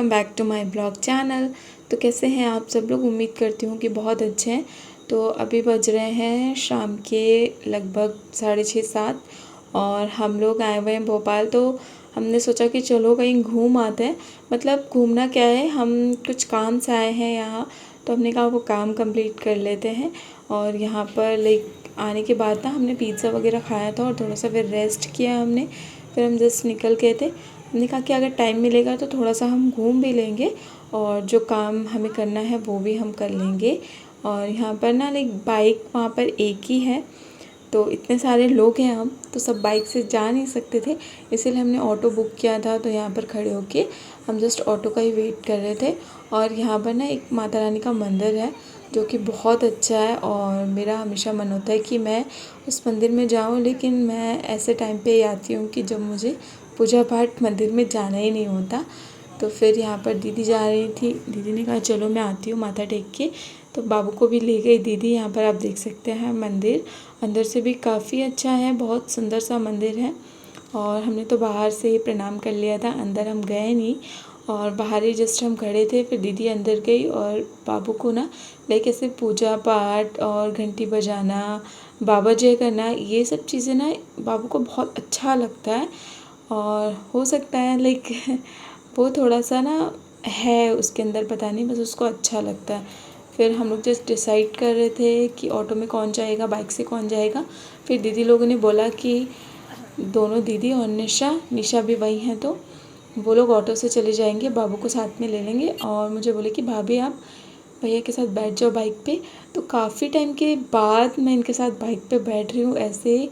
Welcome back to my blog channel. तो कैसे हैं आप सब लोग? उम्मीद करती हूँ कि बहुत अच्छे हैं। तो अभी बज रहे हैं शाम के लगभग 6:30-7 और हम लोग आए हुए हैं भोपाल। तो हमने सोचा कि चलो कहीं घूम आते हैं। मतलब घूमना क्या है, हम कुछ काम से आए हैं यहाँ, तो हमने कहा वो काम कंप्लीट कर लेते हैं। और यहाँ पर आने के बाद ना हमने पिज़्ज़ा वगैरह खाया था और थोड़ा सा फिर रेस्ट किया हमने। फिर हम जस्ट निकल गए थे। हमने कहा कि अगर टाइम मिलेगा तो थोड़ा सा हम घूम भी लेंगे और जो काम हमें करना है वो भी हम कर लेंगे। और यहाँ पर ना बाइक वहाँ पर एक ही है, तो इतने सारे लोग हैं हम, तो सब बाइक से जा नहीं सकते थे, इसीलिए हमने ऑटो बुक किया था। तो यहाँ पर खड़े होके हम जस्ट ऑटो का ही वेट कर रहे थे। और यहाँ पर ना एक माता रानी का मंदिर है जो कि बहुत अच्छा है और मेरा हमेशा मन होता है कि मैं उस मंदिर में जाऊँ, लेकिन मैं ऐसे टाइम पे ही आती हूँ कि जब मुझे पूजा पाठ मंदिर में जाना ही नहीं होता। तो फिर यहाँ पर दीदी जा रही थी, दीदी ने कहा चलो मैं आती हूँ माथा टेक के, तो बाबू को भी ले गई दीदी। यहाँ पर आप देख सकते हैं मंदिर अंदर से भी काफ़ी अच्छा है, बहुत सुंदर सा मंदिर है। और हमने तो बाहर से ही प्रणाम कर लिया था, अंदर हम गए नहीं और बाहर ही जस्ट हम खड़े थे। फिर दीदी अंदर गई और बाबू को ना ऐसे पूजा पाठ और घंटी बजाना, बाबा जय करना, ये सब चीज़ें ना बाबू को बहुत अच्छा लगता है। और हो सकता है वो थोड़ा सा ना है उसके अंदर, पता नहीं, बस उसको अच्छा लगता है। फिर हम लोग जस्ट डिसाइड कर रहे थे कि ऑटो में कौन जाएगा, बाइक से कौन जाएगा। फिर दीदी लोगों ने बोला कि दोनों दीदी और निशा भी वही हैं, तो वो लोग ऑटो से चले जाएंगे, बाबू को साथ में ले लेंगे। और मुझे बोले कि भाभी आप भैया के साथ बैठ जाओ बाइक पे। तो काफ़ी टाइम के बाद मैं इनके साथ बाइक पे बैठ रही हूँ ऐसे,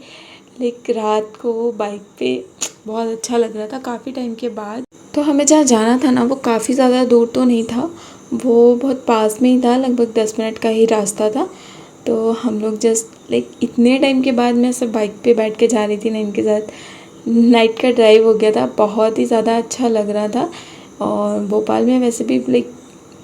रात को बाइक पे बहुत अच्छा लग रहा था काफ़ी टाइम के बाद। तो हमें जहाँ जाना था ना वो काफ़ी ज़्यादा दूर तो नहीं था, वो बहुत पास में ही था, लगभग 10 मिनट का ही रास्ता था। तो हम लोग जस्ट इतने टाइम के बाद मैं सब बाइक पे बैठ के जा रही थी ना इनके साथ। नाइट का ड्राइव हो गया था, बहुत ही ज़्यादा अच्छा लग रहा था। और भोपाल में वैसे भी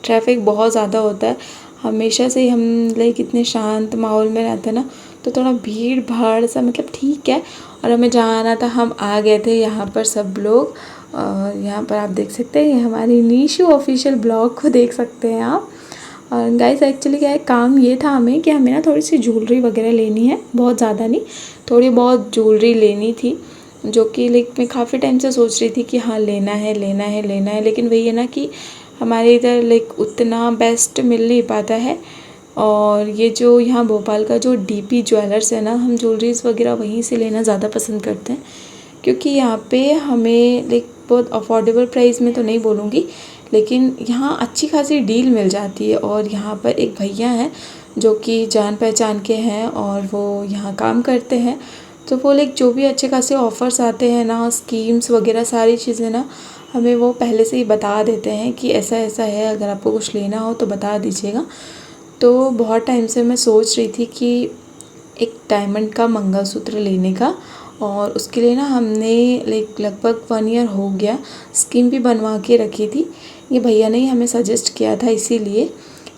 ट्रैफिक बहुत ज़्यादा होता है, हमेशा से ही हम इतने शांत माहौल में रहते हैं ना, तो थोड़ा भीड़ भाड़ सा मतलब ठीक है। और हमें जहाँ आना था हम आ गए थे यहाँ पर सब लोग। और यहाँ पर आप देख सकते हैं, ये हमारी नीशू ऑफिशियल ब्लॉग को देख सकते हैं आप। और गाइस एक्चुअली क्या है, काम ये था हमें कि हमें ना थोड़ी सी ज्वेलरी वगैरह लेनी है, बहुत ज़्यादा नहीं, थोड़ी बहुत ज्वेलरी लेनी थी, जो कि मैं काफ़ी टाइम से सोच रही थी कि हाँ लेना है लेना है लेना है। लेकिन वही है ना कि हमारे इधर उतना बेस्ट मिल नहीं पाता है। और ये जो यहाँ भोपाल का जो डीपी ज्वेलर्स है ना, हम ज्वेलरीज वगैरह वहीं से लेना ज़्यादा पसंद करते हैं, क्योंकि यहाँ पे हमें बहुत अफोर्डेबल प्राइस में तो नहीं बोलूँगी, लेकिन यहाँ अच्छी खासी डील मिल जाती है। और यहाँ पर एक भैया हैं जो कि जान पहचान के हैं और वो यहाँ काम करते हैं, तो वो जो भी अच्छे खासे ऑफ़र्स आते हैं ना, स्कीम्स वगैरह सारी चीज़ें ना हमें वो पहले से ही बता देते हैं कि ऐसा ऐसा है, अगर आपको कुछ लेना हो तो बता दीजिएगा। तो बहुत टाइम से मैं सोच रही थी कि एक डायमंड का मंगलसूत्र लेने का, और उसके लिए ना हमने लगभग 1 ईयर हो गया स्कीम भी बनवा के रखी थी। ये भैया ने ही हमें सजेस्ट किया था, इसीलिए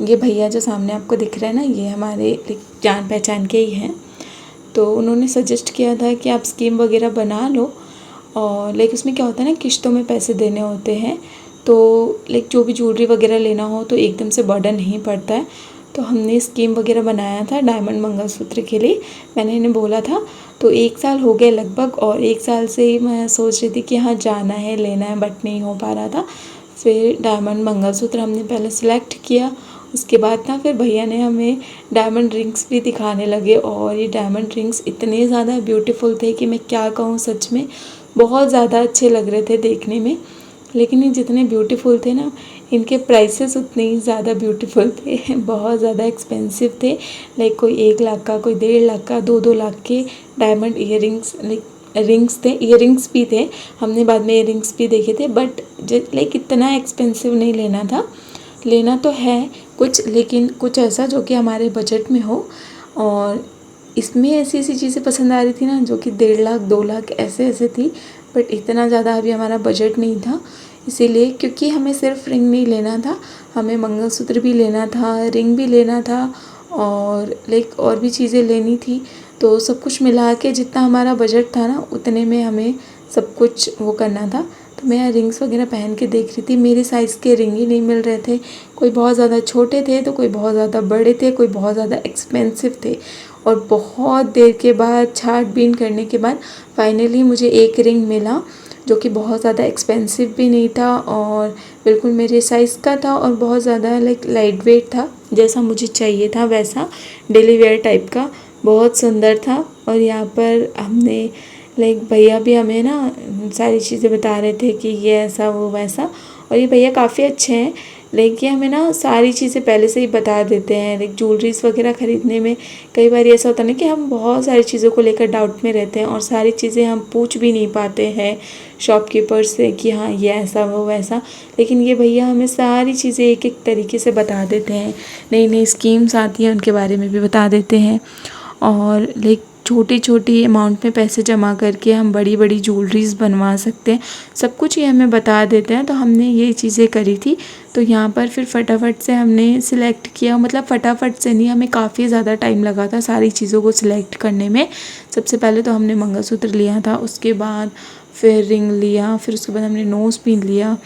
ये भैया जो सामने आपको दिख रहे हैं ना, ये हमारे जान पहचान के ही हैं। तो उन्होंने सजेस्ट किया था कि आप स्कीम वगैरह बना लो, और उसमें क्या होता है ना, किश्तों में पैसे देने होते हैं। तो जो भी ज्वेलरी वगैरह लेना हो तो एकदम से बर्डन नहीं पड़ता है। तो हमने स्कीम वगैरह बनाया था डायमंड मंगलसूत्र के लिए, मैंने इन्हें बोला था। तो 1 साल हो गए लगभग, और 1 साल से ही मैं सोच रही थी कि हाँ जाना है लेना है, बट नहीं हो पा रहा था। फिर डायमंड मंगलसूत्र हमने पहले सिलेक्ट किया, उसके बाद ना फिर भैया ने हमें डायमंड रिंग्स भी दिखाने लगे। और ये डायमंड रिंग्स इतने ज़्यादा ब्यूटीफुल थे कि मैं क्या कहूँ, सच में बहुत ज़्यादा अच्छे लग रहे थे देखने में। लेकिन ये जितने ब्यूटीफुल थे ना, इनके प्राइसेस उतने ही ज़्यादा ब्यूटीफुल थे बहुत ज़्यादा एक्सपेंसिव थे। कोई 1 लाख का, कोई 1.5 लाख का, 2-2 लाख के डायमंड ईयरिंग्स रिंग्स थे, ईयरिंग्स भी थे। हमने बाद में ईयरिंग्स भी देखे थे, बट इतना एक्सपेंसिव नहीं लेना था। लेना तो है कुछ, लेकिन कुछ ऐसा जो कि हमारे बजट में हो। और इसमें ऐसी ऐसी चीज़ें पसंद आ रही थी ना, जो कि 1.5 लाख 2 लाख ऐसे ऐसे थी, बट इतना ज़्यादा अभी हमारा बजट नहीं था। इसीलिए, क्योंकि हमें सिर्फ रिंग नहीं लेना था, हमें मंगलसूत्र भी लेना था, रिंग भी लेना था, और और भी चीज़ें लेनी थी। तो सब कुछ मिला के जितना हमारा बजट था ना, उतने में हमें सब कुछ वो करना था। तो मैं यहाँ रिंग्स वगैरह पहन के देख रही थी। मेरे साइज़ के रिंग ही नहीं मिल रहे थे, कोई बहुत ज़्यादा छोटे थे तो कोई बहुत ज़्यादा बड़े थे, कोई बहुत ज़्यादा एक्सपेंसिव थे। और बहुत देर के बाद छाँटबीन करने के बाद फाइनली मुझे एक रिंग मिला जो कि बहुत ज़्यादा एक्सपेंसिव भी नहीं था और बिल्कुल मेरे साइज़ का था और बहुत ज़्यादा लाइट वेट था, जैसा मुझे चाहिए था वैसा डेली वेयर टाइप का, बहुत सुंदर था। और यहाँ पर हमने भैया भी हमें ना सारी चीज़ें बता रहे थे कि ये ऐसा वो वैसा, और ये भैया काफ़ी अच्छे हैं। ये हमें ना सारी चीज़ें पहले से ही बता देते हैं। ज्वेलरीज वगैरह ख़रीदने में कई बार ऐसा होता है ना कि हम बहुत सारी चीज़ों को लेकर डाउट में रहते हैं और सारी चीज़ें हम पूछ भी नहीं पाते हैं शॉपकीपर से कि हाँ ये ऐसा वो वैसा, लेकिन ये भैया हमें सारी चीज़ें एक एक तरीके से बता देते हैं। नई नई स्कीम्स आती हैं उनके बारे में भी बता देते हैं। और छोटी छोटी अमाउंट में पैसे जमा करके हम बड़ी बड़ी ज्वेलरीज बनवा सकते हैं, सब कुछ ये हमें बता देते हैं। तो हमने ये चीज़ें करी थी। तो यहाँ पर फिर फटाफट से हमने सिलेक्ट किया, मतलब फटाफट से नहीं, हमें काफ़ी ज़्यादा टाइम लगा था सारी चीज़ों को सिलेक्ट करने में। सबसे पहले तो हमने मंगलसूत्र लिया था, उसके बाद फिर रिंग लिया, फिर उसके बाद हमने नोज़ पिन लिया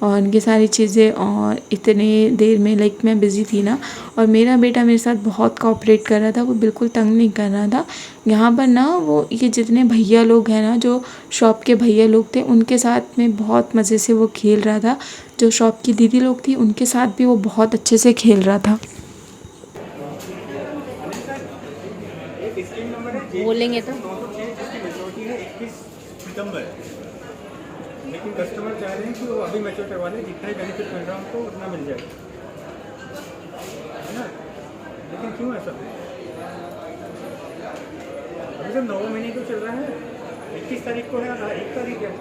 और ये सारी चीज़ें। और इतने देर में मैं बिज़ी थी ना, और मेरा बेटा मेरे साथ बहुत कोऑपरेट कर रहा था, वो बिल्कुल तंग नहीं कर रहा था। यहाँ पर ना वो ये जितने भैया लोग हैं ना, जो शॉप के भैया लोग थे, उनके साथ में बहुत मज़े से वो खेल रहा था। जो शॉप की दीदी लोग थी उनके साथ भी वो बहुत अच्छे से खेल रहा था। बोलेंगे तो सितंबर, लेकिन कस्टमर चाह रहे हैं कि वो अभी मैच्योर करवा लें, जितना ही बेनिफिट मिल रहा है उनको उतना मिल जाए, है ना। लेकिन क्यों ऐसा? अभी तो 9 महीने तो चल रहा है, 21 तारीख को है, 1 तारीख है,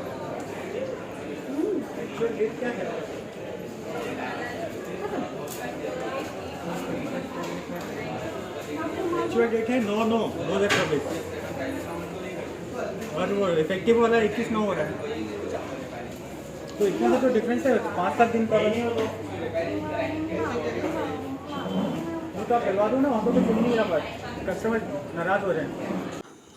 एक्चुअल डेट क्या है? एक्चुअल डेट है 9/9/2024 और वो इफेक्टिव वाला 21/9 हो रहा है। तो इतना सा तो डिफरेंस है, 5-7 दिन का। वो तो आप करवा दो ना, वहाँ पर तो सुन नहीं रहा बात, कस्टमर नाराज़ हो रहे हैं।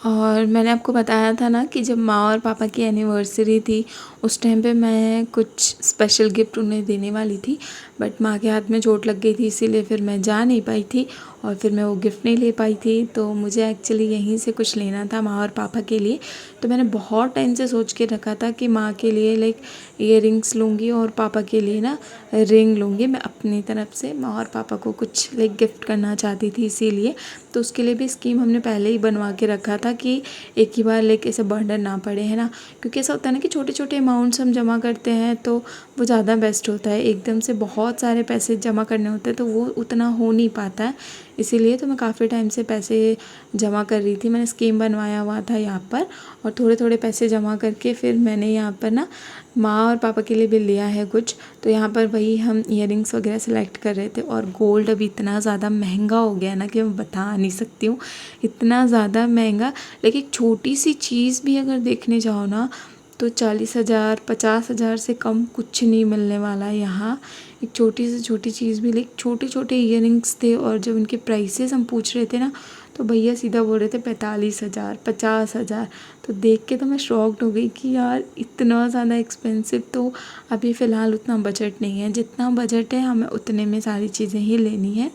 और मैंने आपको बताया था ना कि जब माँ और पापा की एनिवर्सरी थी उस टाइम पे मैं कुछ स्पेशल गिफ्ट उन्हें देने वाली थी, बट माँ के हाथ में चोट लग गई थी, इसीलिए फिर मैं जा नहीं पाई थी और फिर मैं वो गिफ्ट नहीं ले पाई थी। तो मुझे एक्चुअली यहीं से कुछ लेना था माँ और पापा के लिए। तो मैंने बहुत टाइम से सोच के रखा था कि माँ के लिए ईयरिंग्स लूँगी और पापा के लिए ना रिंग लूँगी। मैं अपनी तरफ से माँ और पापा को कुछ गिफ्ट करना चाहती थी, इसीलिए तो उसके लिए भी स्कीम हमने पहले ही बनवा के रखा था कि एक ही बार ऐसे बर्डन ना पड़े, है ना। क्योंकि ऐसा होता है ना कि छोटे छोटे अमाउंट्स हम जमा करते हैं तो वो ज़्यादा बेस्ट होता है। एकदम से बहुत सारे पैसे जमा करने होते हैं तो वो उतना हो नहीं पाता है, इसीलिए तो मैं काफ़ी टाइम से पैसे जमा कर रही थी। मैंने स्कीम बनवाया हुआ था यहाँ पर और थोड़े थोड़े पैसे जमा करके फिर मैंने यहाँ पर ना माँ और पापा के लिए भी लिया है कुछ। तो यहाँ पर वही हम ईयरिंग्स वगैरह सेलेक्ट कर रहे थे। और गोल्ड अभी इतना ज़्यादा महंगा हो गया ना कि मैं बता नहीं सकती हूँ, इतना ज़्यादा महंगा। लेकिन एक छोटी सी चीज़ भी अगर देखने जाओ ना तो 40,000 50,000 से कम कुछ नहीं मिलने वाला है यहाँ। एक छोटी से छोटी चीज़ भी छोटे छोटे ईयरिंग्स थे और जब उनके प्राइसेस हम पूछ रहे थे ना तो भैया सीधा बोल रहे थे 45,000 50,000। तो देख के तो मैं शॉक्ड हो गई कि यार इतना ज़्यादा एक्सपेंसिव। तो अभी फ़िलहाल उतना बजट नहीं है, जितना बजट है हमें उतने में सारी चीज़ें ही लेनी है।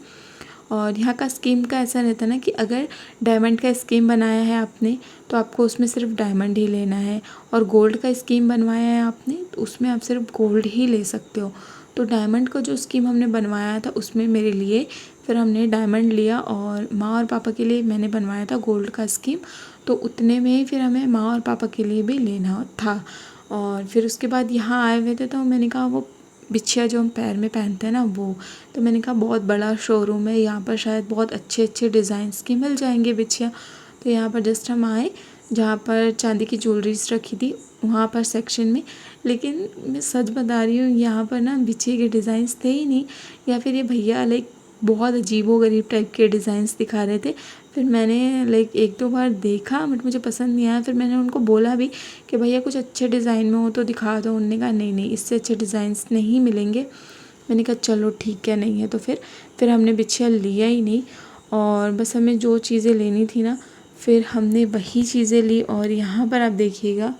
और यहाँ का स्कीम का ऐसा रहता है ना कि अगर डायमंड का स्कीम बनाया है आपने तो आपको उसमें सिर्फ डायमंड ही लेना है, और गोल्ड का स्कीम बनवाया है आपने तो उसमें आप सिर्फ गोल्ड ही ले सकते हो। तो डायमंड का जो स्कीम हमने बनवाया था उसमें मेरे लिए फिर हमने डायमंड लिया और माँ और पापा के लिए मैंने बनवाया था गोल्ड का स्कीम। तो उतने में ही फिर हमें माँ और पापा के लिए भी लेना था। और फिर उसके बाद यहाँ आए हुए थे तो मैंने कहा वो बिछिया जो हम पैर में पहनते हैं ना वो, तो मैंने कहा बहुत बड़ा शोरूम है यहाँ पर, शायद बहुत अच्छे अच्छे डिज़ाइंस के मिल जाएंगे बिछिया। तो यहाँ पर जस्ट हम आए जहाँ पर चांदी की ज्वेलरीज रखी थी वहाँ पर सेक्शन में। लेकिन मैं सच बता रही हूँ यहाँ पर ना बिछिए के डिज़ाइंस थे ही नहीं, या फिर ये भैया बहुत अजीबोगरीब टाइप के डिज़ाइंस दिखा रहे थे। फिर मैंने 1-2 बार देखा बट मुझे पसंद नहीं आया। फिर मैंने उनको बोला भी कि भैया कुछ अच्छे डिज़ाइन में हो तो दिखा दो। उन्होंने कहा नहीं नहीं इससे अच्छे डिज़ाइंस नहीं मिलेंगे। मैंने कहा चलो ठीक है, नहीं है तो फिर हमने बिछिया लिया ही नहीं। और बस हमें जो चीज़ें लेनी थी ना फिर हमने वही चीज़ें ली। और यहाँ पर आप देखिएगा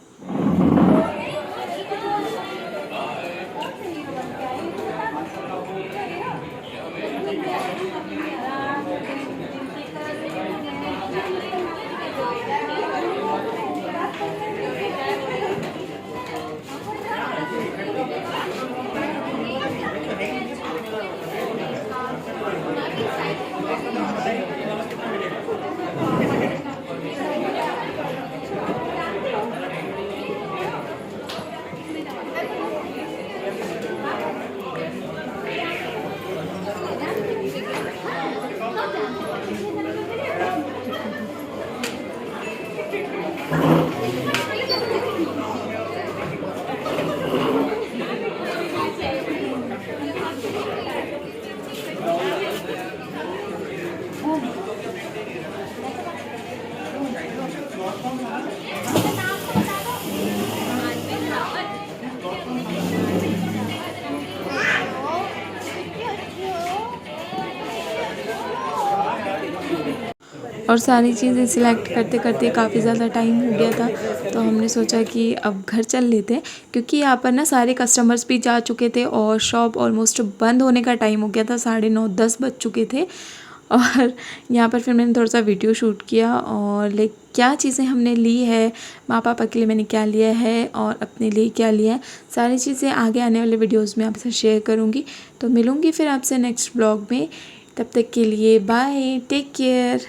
और सारी चीज़ें सिलेक्ट करते करते काफ़ी ज़्यादा टाइम हो गया था, तो हमने सोचा कि अब घर चल लेते हैं, क्योंकि यहाँ पर ना सारे कस्टमर्स भी जा चुके थे और शॉप ऑलमोस्ट बंद होने का टाइम हो गया था, 9:30-10 बज चुके थे। और यहाँ पर फिर मैंने थोड़ा सा वीडियो शूट किया और लाइक क्या चीज़ें हमने ली है, माँ पापा के लिए मैंने क्या लिया है और अपने लिए क्या लिया है, सारी चीज़ें आगे आने वाले वीडियोज़ में आपसे शेयर करूँगी। तो मिलूँगी फिर आपसे नेक्स्ट ब्लॉग में, तब तक के लिए बाय, टेक केयर।